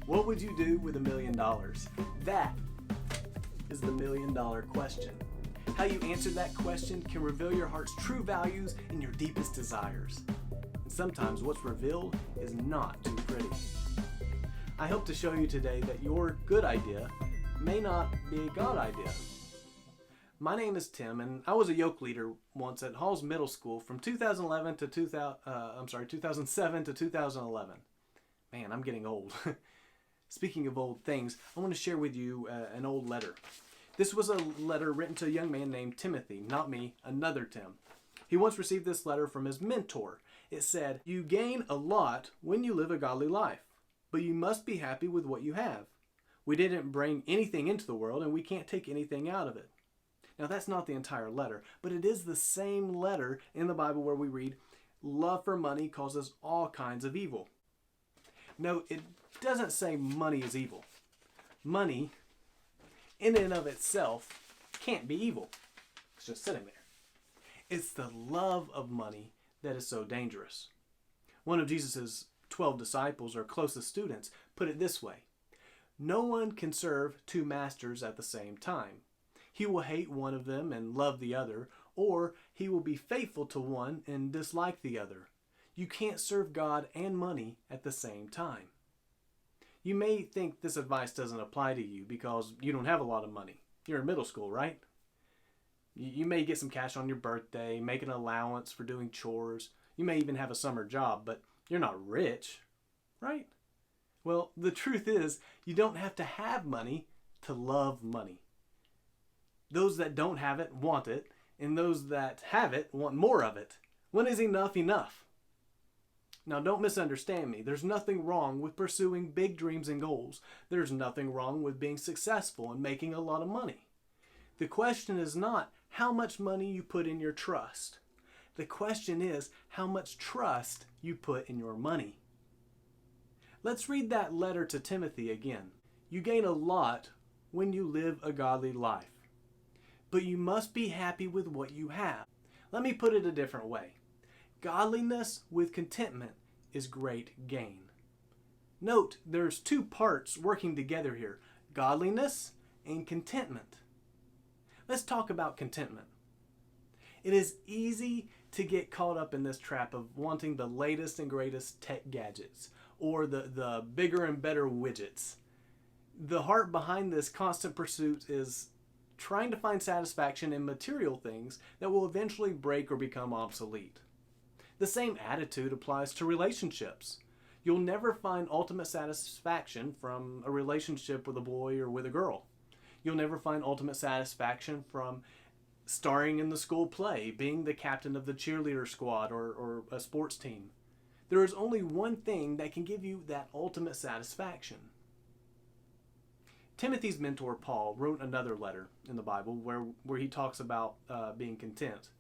What would you do with $1 million? That is the $1 million question. How you answer that question can reveal your heart's true values and your deepest desires. And sometimes what's revealed is not too pretty. I hope to show you today that your good idea may not be a God idea. My name is Tim, and I was a yoke leader once at Halls Middle School from 2007 to 2011. Man, I'm getting old. Speaking of old things, I want to share with you an old letter. This was a letter written to a young man named Timothy, not me, another Tim. He once received this letter from his mentor. It said, "You gain a lot when you live a godly life, but you must be happy with what you have. We didn't bring anything into the world, and we can't take anything out of it." Now, that's not the entire letter, but it is the same letter in the Bible where we read, "Love for money causes all kinds of evil." No, it doesn't say money is evil. Money, in and of itself, can't be evil. It's just sitting there. It's the love of money that is so dangerous. One of Jesus' 12 disciples, or closest students, put it this way: "No one can serve two masters at the same time. He will hate one of them and love the other, or he will be faithful to one and dislike the other. You can't serve God and money at the same time." You may think this advice doesn't apply to you because you don't have a lot of money. You're in middle school, right? You may get some cash on your birthday, make an allowance for doing chores. You may even have a summer job, but you're not rich, right? Well, the truth is, you don't have to have money to love money. Those that don't have it want it, and those that have it want more of it. When is enough enough? Now, don't misunderstand me. There's nothing wrong with pursuing big dreams and goals. There's nothing wrong with being successful and making a lot of money. The question is not how much money you put in your trust. The question is how much trust you put in your money. Let's read that letter to Timothy again. You gain a lot when you live a godly life, but you must be happy with what you have. Let me put it a different way. Godliness with contentment is great gain. Note, there's two parts working together here: godliness and contentment. Let's talk about contentment. It is easy to get caught up in this trap of wanting the latest and greatest tech gadgets or the bigger and better widgets. The heart behind this constant pursuit is trying to find satisfaction in material things that will eventually break or become obsolete. The same attitude applies to relationships. You'll never find ultimate satisfaction from a relationship with a boy or with a girl. You'll never find ultimate satisfaction from starring in the school play, being the captain of the cheerleader squad or a sports team. There is only one thing that can give you that ultimate satisfaction. Timothy's mentor, Paul, wrote another letter in the Bible where he talks about being content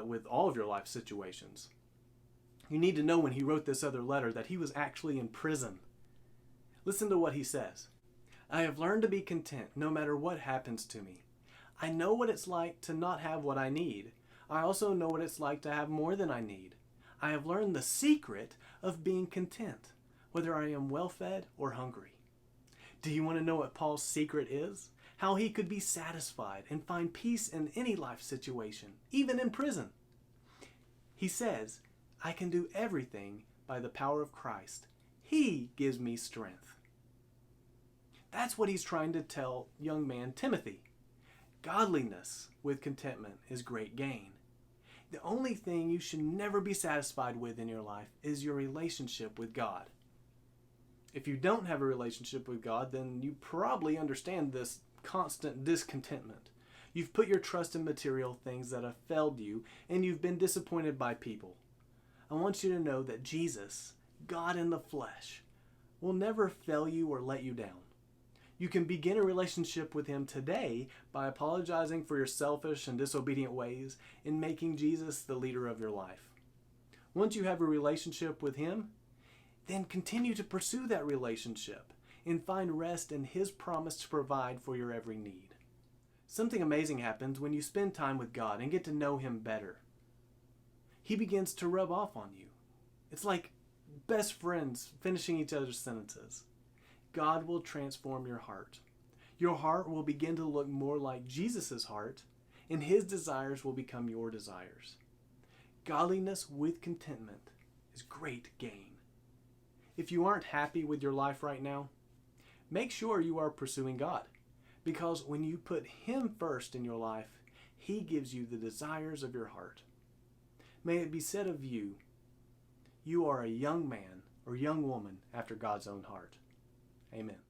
with all of your life situations. You need to know when he wrote this other letter that he was actually in prison. Listen to what he says. "I have learned to be content no matter what happens to me. I know what it's like to not have what I need. I also know what it's like to have more than I need. I have learned the secret of being content, whether I am well-fed or hungry." Do you want to know what Paul's secret is? How he could be satisfied and find peace in any life situation, even in prison. He says, "I can do everything by the power of Christ. He gives me strength." That's what he's trying to tell young man Timothy. Godliness with contentment is great gain. The only thing you should never be satisfied with in your life is your relationship with God. If you don't have a relationship with God, then you probably understand this constant discontentment. You've put your trust in material things that have failed you, and you've been disappointed by people. I want you to know that Jesus, God in the flesh, will never fail you or let you down. You can begin a relationship with Him today by apologizing for your selfish and disobedient ways and making Jesus the leader of your life. Once you have a relationship with Him, then continue to pursue that relationship and find rest in His promise to provide for your every need. Something amazing happens when you spend time with God and get to know Him better. He begins to rub off on you. It's like best friends finishing each other's sentences. God will transform your heart. Your heart will begin to look more like Jesus' heart, and his desires will become your desires. Godliness with contentment is great gain. If you aren't happy with your life right now, make sure you are pursuing God, because when you put him first in your life, he gives you the desires of your heart. May it be said of you, you are a young man or young woman after God's own heart. Amen.